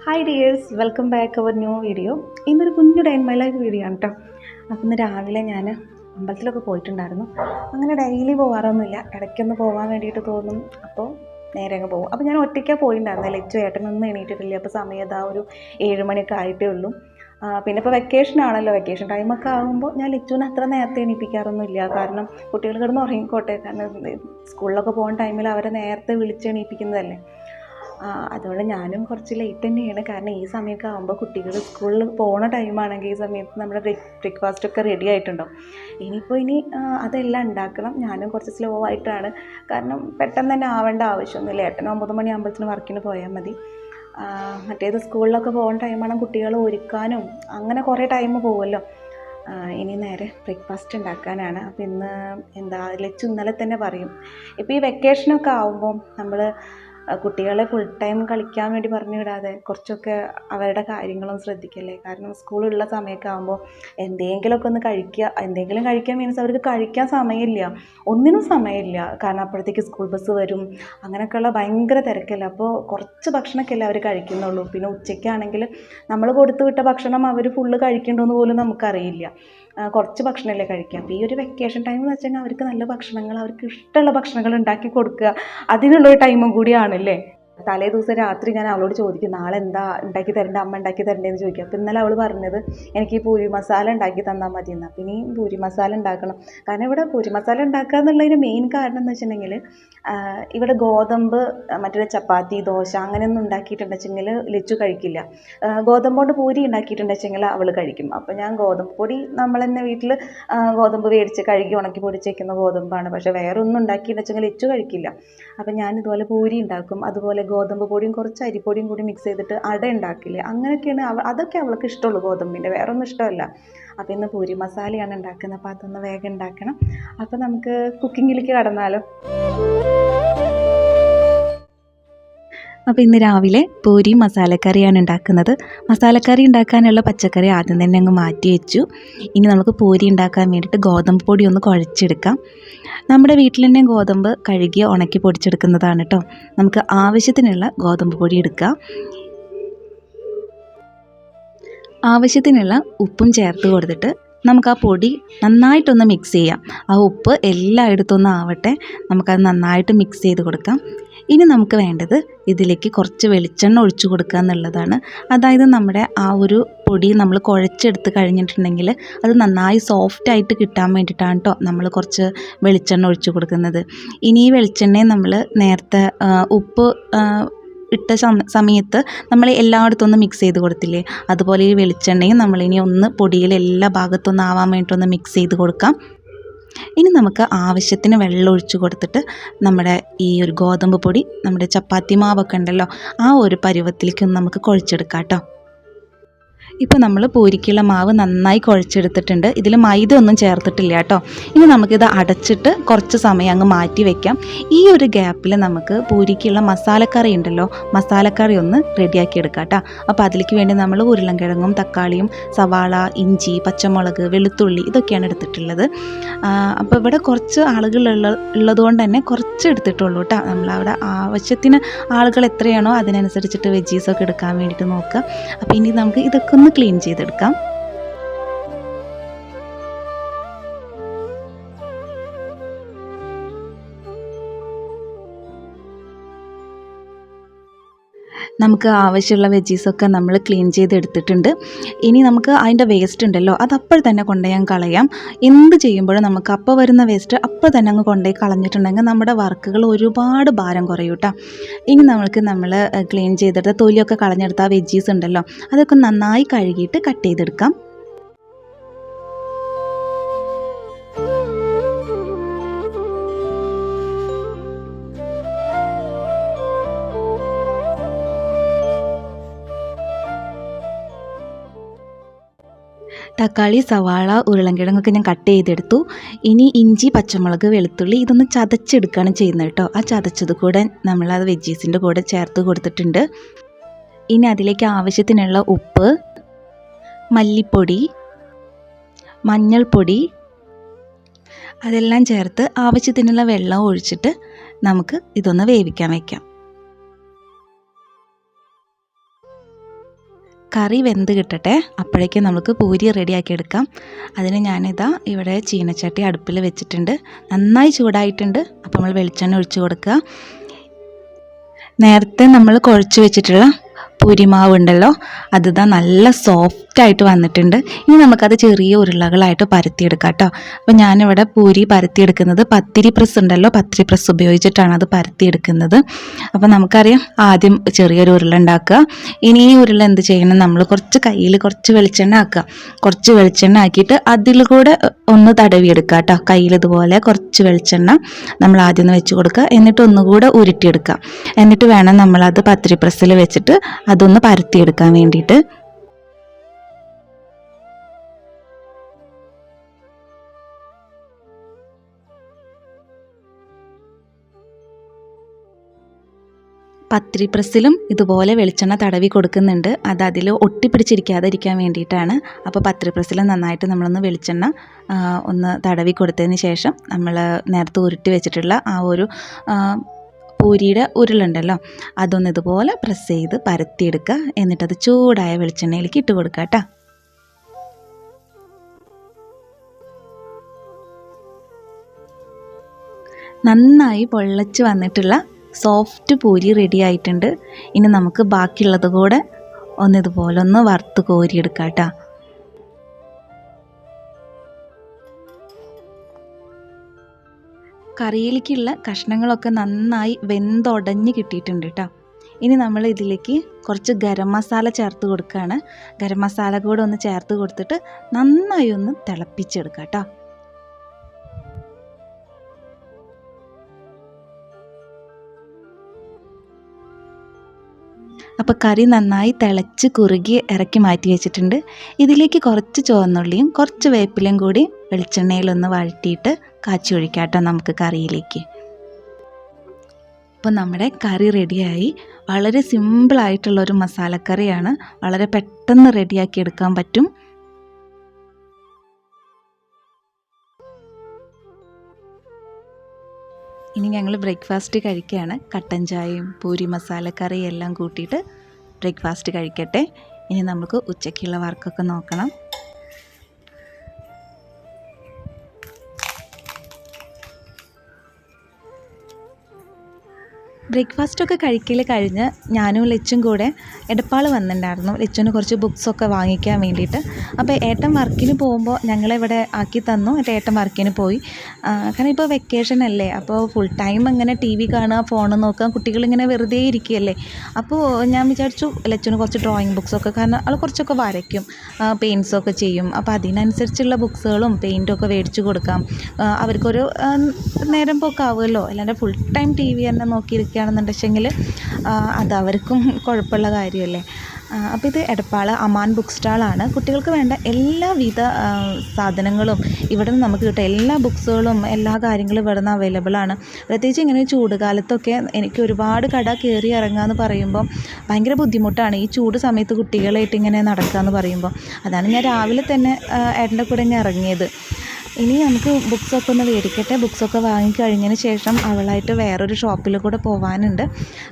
Hi dears, welcome back our new video. ഇന്നൊരു കുഞ്ഞു day in my life video ആണ് കേട്ടോ. അപ്പം ഇന്ന് രാവിലെ ഞാൻ അമ്പലത്തിലൊക്കെ പോയിട്ടുണ്ടായിരുന്നു. അങ്ങനെ ഡെയിലി പോകാറൊന്നുമില്ല, ഇടയ്ക്കൊന്ന് പോകാൻ വേണ്ടിയിട്ട് തോന്നും, അപ്പോൾ നേരെ അങ്ങ് പോകും. അപ്പോൾ ഞാൻ ഒറ്റയ്ക്കാണ് പോയിട്ടുണ്ടായിരുന്നത്. ലച്ചു ഏട്ടനൊന്നും എണീറ്റിട്ടില്ല. അപ്പോൾ സമയം ഇതാ ഒരു 7 മണിയൊക്കെ ആയിട്ടേ ഉള്ളൂ. പിന്നെ ഇപ്പോൾ വെക്കേഷൻ ആണല്ലോ, വെക്കേഷൻ ടൈമൊക്കെ ആകുമ്പോൾ ഞാൻ ലച്ചുവിനെ അത്ര നേരത്തെ എണീപ്പിക്കാറൊന്നുമില്ല. കാരണം കുട്ടികൾ കിടന്ന് ഉറങ്ങിക്കോട്ടെ, കാരണം സ്കൂളിലൊക്കെ പോകുന്ന ടൈമിൽ അവരെ നേരത്തെ വിളിച്ച് എണീപ്പിക്കുന്നതല്ലേ. അതുകൊണ്ട് ഞാനും കുറച്ച് ലേറ്റ് തന്നെയാണ്. കാരണം ഈ സമയമൊക്കെ ആകുമ്പോൾ കുട്ടികൾ സ്കൂളിൽ പോകുന്ന ടൈമാണെങ്കിൽ ഈ സമയത്ത് നമ്മുടെ ബ്രേക്ക്ഫാസ്റ്റൊക്കെ റെഡി ആയിട്ടുണ്ടാവും. ഇനി അതെല്ലാം ഉണ്ടാക്കണം. ഞാനും കുറച്ച് സ്ലോ ആയിട്ടാണ്, കാരണം പെട്ടെന്ന് തന്നെ ആവേണ്ട ആവശ്യമൊന്നുമില്ല. 8-9 മണിയാകുമ്പോഴത്തേന് വർക്കിന് പോയാൽ മതി. മറ്റേത് സ്കൂളിലൊക്കെ പോകുന്ന ടൈമാണ്, കുട്ടികളെ ഒരുക്കാനും അങ്ങനെ കുറേ ടൈം പോകുമല്ലോ. ഇനി നേരെ ബ്രേക്ക്ഫാസ്റ്റ് ഉണ്ടാക്കാനാണ്. അപ്പോൾ ഇന്ന് ലച്ചു ഇന്നലെ തന്നെ പറയും, ഇപ്പോൾ ഈ വെക്കേഷനൊക്കെ ആകുമ്പം നമ്മൾ കുട്ടികളെ ഫുൾ ടൈം കളിക്കാൻ വേണ്ടി പറഞ്ഞു വിടാതെ കുറച്ചൊക്കെ അവരുടെ കാര്യങ്ങളും ശ്രദ്ധിക്കല്ലേ. കാരണം സ്കൂളുള്ള സമയമൊക്കെ ആകുമ്പോൾ എന്തെങ്കിലുമൊക്കെ ഒന്ന് കഴിക്കുക, എന്തെങ്കിലും കഴിക്കാൻ മീൻസ് അവർക്ക് കഴിക്കാൻ സമയമില്ല, ഒന്നിനും സമയമില്ല. കാരണം അപ്പോഴത്തേക്ക് സ്കൂൾ ബസ് വരും, അങ്ങനെയൊക്കെയുള്ള ഭയങ്കര തിരക്കല്ല. അപ്പോൾ കുറച്ച് ഭക്ഷണമൊക്കെ അല്ലേ അവർ കഴിക്കുന്നുള്ളൂ. പിന്നെ ഉച്ചയ്ക്കാണെങ്കിൽ നമ്മൾ കൊടുത്തു വിട്ട ഭക്ഷണം അവർ ഫുള്ള് കഴിക്കണമെന്ന് പോലും നമുക്കറിയില്ല. കുറച്ച് ഭക്ഷണമല്ലേ കഴിക്കുക. അപ്പോൾ ഈ ഒരു വെക്കേഷൻ ടൈം എന്ന് വെച്ചാൽ അവർക്ക് നല്ല ഭക്ഷണങ്ങൾ, അവർക്ക് ഇഷ്ടമുള്ള ഭക്ഷണങ്ങൾ ഉണ്ടാക്കി കൊടുക്കുക, അതിനുള്ളൊരു ടൈമും കൂടിയാണല്ലേ. തലേ ദിവസം രാത്രി ഞാൻ അവളോട് ചോദിക്കും, നാളെ എന്താ ഉണ്ടാക്കി തരേണ്ടത്, അമ്മ ഉണ്ടാക്കി തരേണ്ടതെന്ന് ചോദിക്കും. അപ്പോൾ ഇന്നലെ അവൾ പറഞ്ഞത് എനിക്ക് ഈ പൂരി മസാല ഉണ്ടാക്കി തന്നാൽ മതി എന്നാൽ. അപ്പോൾ ഇനി പൂരി മസാല ഉണ്ടാക്കണം. കാരണം ഇവിടെ പൂരി മസാല ഉണ്ടാക്കുക എന്നുള്ളതിന് മെയിൻ കാരണം എന്ന് വെച്ചിട്ടുണ്ടെങ്കിൽ ഇവിടെ ഗോതമ്പ് മറ്റേ ചപ്പാത്തി, ദോശ അങ്ങനെയൊന്നും ഉണ്ടാക്കിയിട്ടുണ്ടെങ്കിൽ ലച്ചു കഴിക്കില്ല. ഗോതമ്പ് കൊണ്ട് പൂരി ഉണ്ടാക്കിയിട്ടുണ്ടെങ്കിൽ അവൾ കഴിക്കും. അപ്പോൾ ഞാൻ ഗോതമ്പ് പൊടി നമ്മൾ തന്നെ വീട്ടിൽ ഗോതമ്പ് മേടിച്ച് കഴുകി ഉണക്കി പൊടിച്ച് വയ്ക്കുന്ന ഗോതമ്പാണ്. പക്ഷേ വേറെ ഒന്നും ഉണ്ടാക്കിയിട്ടുണ്ടെങ്കിൽ ലച്ചു കഴിക്കില്ല. അപ്പോൾ ഞാൻ ഇതുപോലെ പൂരി ഉണ്ടാക്കും. അതുപോലെ ഗോതമ്പ് പൊടിയും കുറച്ച് അരിപ്പൊടിയും കൂടി മിക്സ് ചെയ്തിട്ട് അട ഉണ്ടാക്കില്ലേ, അങ്ങനെയൊക്കെയാണ് അതൊക്കെ അവൾക്ക് ഇഷ്ടമുള്ളൂ. ഗോതമ്പിൻ്റെ വേറെ ഒന്നും ഇഷ്ടമല്ല. അപ്പോൾ ഇന്ന് പൂരി മസാലയാണ് ഉണ്ടാക്കുന്നത്. അപ്പോൾ അതൊന്ന് വേഗം ഉണ്ടാക്കണം. അപ്പോൾ നമുക്ക് കുക്കിങ്ങിലേക്ക് കടന്നാലോ. അപ്പോൾ ഇന്ന് രാവിലെ പൂരി മസാലക്കറിയാണ് ഉണ്ടാക്കുന്നത്. മസാലക്കറി ഉണ്ടാക്കാനുള്ള പച്ചക്കറി ആദ്യം തന്നെ അങ്ങ് മാറ്റി വെച്ചു. ഇനി നമുക്ക് പൂരി ഉണ്ടാക്കാൻ വേണ്ടിയിട്ട് ഗോതമ്പ് പൊടി ഒന്ന് കുഴച്ചെടുക്കാം. നമ്മുടെ വീട്ടിൽ തന്നെ ഗോതമ്പ് കഴുകി ഉണക്കി പൊടിച്ചെടുക്കുന്നതാണ് കേട്ടോ. നമുക്ക് ആവശ്യത്തിനുള്ള ഗോതമ്പ് പൊടി എടുക്കാം. ആവശ്യത്തിനുള്ള ഉപ്പും ചേർത്ത് കൊടുത്തിട്ട് നമുക്ക് ആ പൊടി നന്നായിട്ടൊന്ന് മിക്സ് ചെയ്യാം. ആ ഉപ്പ് എല്ലായിടത്തൊന്നും ആവട്ടെ, നമുക്കത് നന്നായിട്ട് മിക്സ് ചെയ്ത് കൊടുക്കാം. ഇനി നമുക്ക് വേണ്ടത് ഇതിലേക്ക് കുറച്ച് വെളിച്ചെണ്ണ ഒഴിച്ചു കൊടുക്കുക എന്നുള്ളതാണ്. അതായത് നമ്മുടെ ആ ഒരു പൊടി നമ്മൾ കുഴച്ചെടുത്ത് കഴിഞ്ഞിട്ടുണ്ടെങ്കിൽ അത് നന്നായി സോഫ്റ്റായിട്ട് കിട്ടാൻ വേണ്ടിയിട്ടാണ് കേട്ടോ നമ്മൾ കുറച്ച് വെളിച്ചെണ്ണ ഒഴിച്ചു കൊടുക്കുന്നത്. ഇനി ഈ വെളിച്ചെണ്ണയെ നമ്മൾ നേരത്തെ ഉപ്പ് ഇട്ട സമയത്ത് നമ്മൾ എല്ലായിടത്തൊന്നും മിക്സ് ചെയ്ത് കൊടുത്തില്ലേ, അതുപോലെ ഈ വെളിച്ചെണ്ണയും നമ്മളിനി ഒന്ന് പൊടിയിൽ എല്ലാ ഭാഗത്തൊന്നും ആവാൻ വേണ്ടിയിട്ടൊന്ന് മിക്സ് ചെയ്ത് കൊടുക്കാം. ഇനി നമുക്ക് ആവശ്യത്തിന് വെള്ളം ഒഴിച്ച് കൊടുത്തിട്ട് നമ്മുടെ ഈ ഒരു ഗോതമ്പ് പൊടി, നമ്മുടെ ചപ്പാത്തി മാവൊക്കെ ഉണ്ടല്ലോ, ആ ഒരു പരുവത്തിലേക്കൊന്ന് നമുക്ക് കുഴച്ചെടുക്കാം കേട്ടോ. ഇപ്പോൾ നമ്മൾ പൂരിക്കുള്ള മാവ് നന്നായി കുഴച്ചെടുത്തിട്ടുണ്ട്. ഇതിൽ മൈദ ഒന്നും ചേർത്തിട്ടില്ല കേട്ടോ. ഇനി നമുക്കിത് അടച്ചിട്ട് കുറച്ച് സമയം അങ്ങ് മാറ്റി വയ്ക്കാം. ഈ ഒരു ഗ്യാപ്പിൽ നമുക്ക് പൂരിക്കുള്ള മസാലക്കറി ഉണ്ടല്ലോ, മസാലക്കറി ഒന്ന് റെഡിയാക്കി എടുക്കാം കേട്ടോ. അപ്പോൾ അതിലേക്ക് വേണ്ടി നമ്മൾ ഉരുളൻകിഴങ്ങും തക്കാളിയും സവാള, ഇഞ്ചി, പച്ചമുളക്, വെളുത്തുള്ളി ഇതൊക്കെയാണ് എടുത്തിട്ടുള്ളത്. അപ്പോൾ ഇവിടെ കുറച്ച് ആളുകൾ ഉള്ളതുകൊണ്ട് തന്നെ കുറച്ച് എടുത്തിട്ടുള്ളൂ കേട്ടോ. നമ്മളവിടെ ആവശ്യത്തിന് ആളുകൾ എത്രയാണോ അതിനനുസരിച്ചിട്ട് വെജീസൊക്കെ എടുക്കാൻ വേണ്ടിയിട്ട് നോക്കുക. അപ്പോൾ ഇനി നമുക്ക് ഇതൊക്കെ ഒന്ന് ക്ലീൻ ചെയ്തെടുക്കാം. നമുക്ക് ആവശ്യമുള്ള വെജീസൊക്കെ നമ്മൾ ക്ലീൻ ചെയ്തെടുത്തിട്ടുണ്ട്. ഇനി നമുക്ക് അതിൻ്റെ വേസ്റ്റ് ഉണ്ടല്ലോ അതപ്പോൾ തന്നെ കൊണ്ടുപോയി കളയാം. എന്ത് ചെയ്യുമ്പോഴും നമുക്ക് അപ്പോൾ വരുന്ന വേസ്റ്റ് അപ്പോൾ തന്നെ അങ്ങ് കൊണ്ടുപോയി കളഞ്ഞിട്ടുണ്ടെങ്കിൽ നമ്മുടെ വർക്കുകൾ ഒരുപാട് ഭാരം കുറയും കേട്ടോ. ഇനി നമ്മൾ ക്ലീൻ ചെയ്തെടുത്ത തൊലിയൊക്കെ കളഞ്ഞെടുത്ത ആ വെജീസ് ഉണ്ടല്ലോ അതൊക്കെ നന്നായി കഴുകിയിട്ട് കട്ട് ചെയ്തെടുക്കാം. തക്കാളി, സവാള, ഉരുളൻകിഴങ്ങൊക്കെ ഞാൻ കട്ട് ചെയ്തെടുത്തു. ഇനി ഇഞ്ചി, പച്ചമുളക്, വെളുത്തുള്ളി ഇതൊന്ന് ചതച്ചെടുക്കുകയാണ് ചെയ്യുന്നത് കേട്ടോ. ആ ചതച്ചത് കൂടെ നമ്മളത് വെജീസിൻ്റെ കൂടെ ചേർത്ത് കൊടുത്തിട്ടുണ്ട്. ഇനി അതിലേക്ക് ആവശ്യത്തിനുള്ള ഉപ്പ്, മല്ലിപ്പൊടി, മഞ്ഞൾപ്പൊടി അതെല്ലാം ചേർത്ത് ആവശ്യത്തിനുള്ള വെള്ളം ഒഴിച്ചിട്ട് നമുക്ക് ഇതൊന്ന് വേവിക്കാൻ വയ്ക്കാം. കറി വെന്ത് കിട്ടട്ടെ, അപ്പോഴേക്കും നമുക്ക് പൂരി റെഡിയാക്കി എടുക്കാം. അതിന് ഞാനിതാ ഇവിടെ ചീനച്ചട്ടി അടുപ്പിൽ വെച്ചിട്ടുണ്ട്. നന്നായി ചൂടായിട്ടുണ്ട്. അപ്പോൾ നമ്മൾ വെളിച്ചെണ്ണ ഒഴിച്ച് കൊടുക്കുക. നേരത്തെ നമ്മൾ കുഴച്ച് വെച്ചിട്ടുള്ള പൂരിമാവ് ഉണ്ടല്ലോ, അതിതാ നല്ല സോഫ്റ്റായിട്ട് വന്നിട്ടുണ്ട്. ഇനി നമുക്കത് ചെറിയ ഉരുളകളായിട്ട് പരത്തിയെടുക്കാം കേട്ടോ. അപ്പോൾ ഞാനിവിടെ പൂരി പരത്തിയെടുക്കുന്നത് പത്തിരി പ്രസ് ഉണ്ടല്ലോ, പത്തിരി പ്രസ് ഉപയോഗിച്ചിട്ടാണ് അത് പരത്തിയെടുക്കുന്നത്. അപ്പോൾ നമുക്കറിയാം, ആദ്യം ചെറിയൊരു ഉരുള ഉണ്ടാക്കുക. ഇനി ഈ ഉരുള എന്ത് ചെയ്യണം, നമ്മൾ കയ്യിൽ കുറച്ച് വെളിച്ചെണ്ണ ആക്കുക. കുറച്ച് വെളിച്ചെണ്ണ ആക്കിയിട്ട് അതിൽ കൂടെ ഒന്ന് തടവിയെടുക്കുക കേട്ടോ. കയ്യിൽ ഇതുപോലെ കുറച്ച് വെളിച്ചെണ്ണ നമ്മൾ ആദ്യം ഒന്ന് വെച്ച് കൊടുക്കുക. എന്നിട്ട് ഒന്നുകൂടെ ഉരുട്ടിയെടുക്കുക. എന്നിട്ട് വേണം നമ്മളത് പത്തിരി പ്രസ്സിൽ വെച്ചിട്ട് അതൊന്ന് പരത്തിയെടുക്കാൻ വേണ്ടിയിട്ട്. പത്തിരി പ്രസ്സിലും ഇതുപോലെ വെളിച്ചെണ്ണ തടവി കൊടുക്കുന്നുണ്ട്. അത് അതിൽ ഒട്ടിപ്പിടിച്ചിരിക്കാതിരിക്കാൻ വേണ്ടിയിട്ടാണ്. അപ്പോൾ പത്തിരി പ്രസ്സിൽ നന്നായിട്ട് നമ്മളൊന്ന് വെളിച്ചെണ്ണ ഒന്ന് തടവി കൊടുത്തതിന് ശേഷം നമ്മൾ നേരത്തെ ഉരുട്ടി വെച്ചിട്ടുള്ള ആ ഒരു പൂരിയുടെ ഉരുളുണ്ടല്ലോ, അതൊന്ന് ഇതുപോലെ പ്രസ് ചെയ്ത് പരത്തിയെടുക്കുക. എന്നിട്ടത് ചൂടായ വെളിച്ചെണ്ണയിലേക്ക് ഇട്ട് കൊടുക്കുക കേട്ടോ. നന്നായി പൊള്ളച്ച് വന്നിട്ടുള്ള സോഫ്റ്റ് പൂരി റെഡി ആയിട്ടുണ്ട്. ഇനി നമുക്ക് ബാക്കിയുള്ളത് കൂടെ ഒന്നിതുപോലെ ഒന്ന് വറുത്ത് കോരിയെടുക്കാം കേട്ടോ. കറിയിലേക്കുള്ള കഷ്ണങ്ങളൊക്കെ നന്നായി വെന്തുടഞ്ഞ് കിട്ടിയിട്ടുണ്ട് കേട്ടോ. ഇനി നമ്മൾ ഇതിലേക്ക് കുറച്ച് ഗരം മസാല ചേർത്ത് കൊടുക്കുകയാണ്. ഗരം മസാല കൂടെ ഒന്ന് ചേർത്ത് കൊടുത്തിട്ട് നന്നായി ഒന്ന് തിളപ്പിച്ചെടുക്കാം കേട്ടോ. അപ്പോൾ കറി നന്നായി തിളച്ച് കുറുകി ഇറക്കി മാറ്റി വെച്ചിട്ടുണ്ട്. ഇതിലേക്ക് കുറച്ച് ചുവന്നുള്ളിയും കുറച്ച് വേപ്പിലയും കൂടി വെളിച്ചെണ്ണയിലൊന്ന് വഴറ്റിയിട്ട് കാച്ചി ഒഴിക്കാം കേട്ടോ നമുക്ക് കറിയിലേക്ക്. അപ്പോൾ നമ്മുടെ കറി റെഡിയായി. വളരെ സിമ്പിളായിട്ടുള്ളൊരു മസാലക്കറിയാണ്. വളരെ പെട്ടെന്ന് റെഡിയാക്കി എടുക്കാൻ പറ്റും. ഇനി ഞങ്ങൾ ബ്രേക്ക്ഫാസ്റ്റ് കഴിക്കുകയാണ്. കട്ടൻ ചായയും പൂരി മസാലക്കറിയും എല്ലാം കൂട്ടിയിട്ട് ബ്രേക്ക്ഫാസ്റ്റ് കഴിക്കട്ടെ. ഇനി നമുക്ക് ഉച്ചയ്ക്കുള്ള വർക്കൊക്കെ നോക്കണം. ബ്രേക്ക്ഫാസ്റ്റൊക്കെ കഴിക്കൽ കഴിഞ്ഞ് ഞാനും ലച്ചും കൂടെ എടപ്പാൾ വന്നിട്ടുണ്ടായിരുന്നു. ലച്ചുവിന് കുറച്ച് ബുക്സൊക്കെ വാങ്ങിക്കാൻ വേണ്ടിയിട്ട്. അപ്പോൾ ഏട്ടൻ വർക്കിന് പോകുമ്പോൾ ഞങ്ങളിവിടെ ആക്കി തന്നു. എന്നിട്ട് ഏട്ടൻ വർക്കിന് പോയി. കാരണം ഇപ്പോൾ വെക്കേഷൻ അല്ലേ, അപ്പോൾ ഫുൾ ടൈം ഇങ്ങനെ ടി വി കാണുക, ഫോൺ നോക്കുക, കുട്ടികളിങ്ങനെ വെറുതെ ഇരിക്കുകയല്ലേ. അപ്പോൾ ഞാൻ വിചാരിച്ചു ലച്ചുവിന് കുറച്ച് ഡ്രോയിങ് ബുക്സൊക്കെ, കാരണം അവൾ കുറച്ചൊക്കെ വരയ്ക്കും, പെയിൻറ്റ്സൊക്കെ ചെയ്യും. അപ്പോൾ അതിനനുസരിച്ചുള്ള ബുക്സുകളും പെയിൻറ്റൊക്കെ മേടിച്ച് കൊടുക്കാം. അവർക്കൊരു നേരം പോക്കാവുമല്ലോ. അല്ലാണ്ട് ഫുൾ ടൈം ടി വി തന്നെ നോക്കിയിരിക്കുകയാണെന്നുണ്ടെങ്കിൽ അത് അവർക്കും കുഴപ്പമുള്ള കാര്യമല്ലേ. അപ്പോൾ ഇത് എടപ്പാൾ അമാൻ ബുക്ക് സ്റ്റാളാണ്. കുട്ടികൾക്ക് വേണ്ട എല്ലാവിധ സാധനങ്ങളും ഇവിടെ നിന്ന് നമുക്ക് കിട്ടും. എല്ലാ ബുക്സുകളും എല്ലാ കാര്യങ്ങളും ഇവിടെ നിന്ന് അവൈലബിൾ ആണ്. പ്രത്യേകിച്ച് ഇങ്ങനെ ചൂട് കാലത്തൊക്കെ എനിക്ക് ഒരുപാട് കട കയറി ഇറങ്ങുക എന്ന് പറയുമ്പോൾ ഭയങ്കര ബുദ്ധിമുട്ടാണ്. ഈ ചൂട് സമയത്ത് കുട്ടികളായിട്ട് ഇങ്ങനെ നടക്കുക എന്ന് പറയുമ്പോൾ. അതാണ് ഞാൻ രാവിലെ തന്നെ ഏട്ടൻ്റെ കൂടെ ഇങ്ങനെ ഇറങ്ങിയത്. ഇനി നമുക്ക് ബുക്സൊക്കെ ഒന്ന് മേടിക്കട്ടെ. ബുക്സൊക്കെ വാങ്ങിക്കഴിഞ്ഞതിന് ശേഷം അവളായിട്ട് വേറൊരു ഷോപ്പിൽ കൂടെ പോകാനുണ്ട്.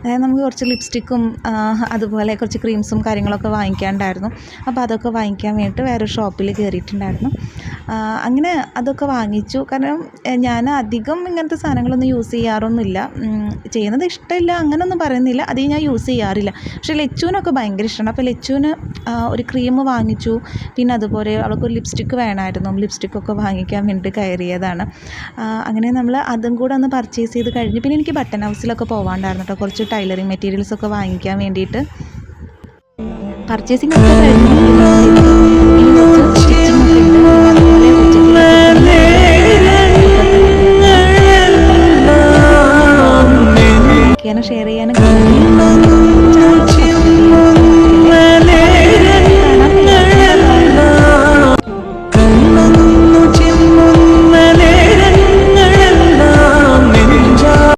അതായത് നമുക്ക് കുറച്ച് ലിപ്സ്റ്റിക്കും അതുപോലെ കുറച്ച് ക്രീംസും കാര്യങ്ങളൊക്കെ വാങ്ങിക്കാനുണ്ടായിരുന്നു. അപ്പോൾ അതൊക്കെ വാങ്ങിക്കാൻ വേണ്ടിയിട്ട് വേറൊരു ഷോപ്പിൽ കയറിയിട്ടുണ്ടായിരുന്നു. അങ്ങനെ അതൊക്കെ വാങ്ങിച്ചു. കാരണം ഞാൻ അധികം ഇങ്ങനത്തെ സാധനങ്ങളൊന്നും യൂസ് ചെയ്യാറൊന്നുമില്ല. ചെയ്യുന്നത് ഇഷ്ടമില്ല അങ്ങനെയൊന്നും പറയുന്നില്ല, അത് ഞാൻ യൂസ് ചെയ്യാറില്ല. പക്ഷേ ലച്ചുവിനൊക്കെ ഭയങ്കര ഇഷ്ടമാണ്. അപ്പോൾ ലച്ചുവിന് ഒരു ക്രീം വാങ്ങിച്ചു. പിന്നെ അതുപോലെ അവൾക്കൊരു ലിപ്സ്റ്റിക്ക് വേണമായിരുന്നു. ലിപ്സ്റ്റിക്കൊക്കെ വാങ്ങിക്കാൻ വേണ്ടി കയറിയതാണ്. അങ്ങനെ നമ്മൾ അതും കൂടെ ഒന്ന് പർച്ചേസ് ചെയ്ത് കഴിഞ്ഞ് പിന്നെ എനിക്ക് ബട്ടൺ ഹൗസിലൊക്കെ പോകാണ്ടായിരുന്നു കേട്ടോ, കുറച്ച് ടൈലറിങ് മെറ്റീരിയൽസൊക്കെ വാങ്ങിക്കാൻ വേണ്ടിയിട്ട്. പർച്ചേസിംഗ് ഒക്കെ കഴിഞ്ഞ് സ്റ്റിച്ചിങ് ഒക്കെ ഉണ്ട്.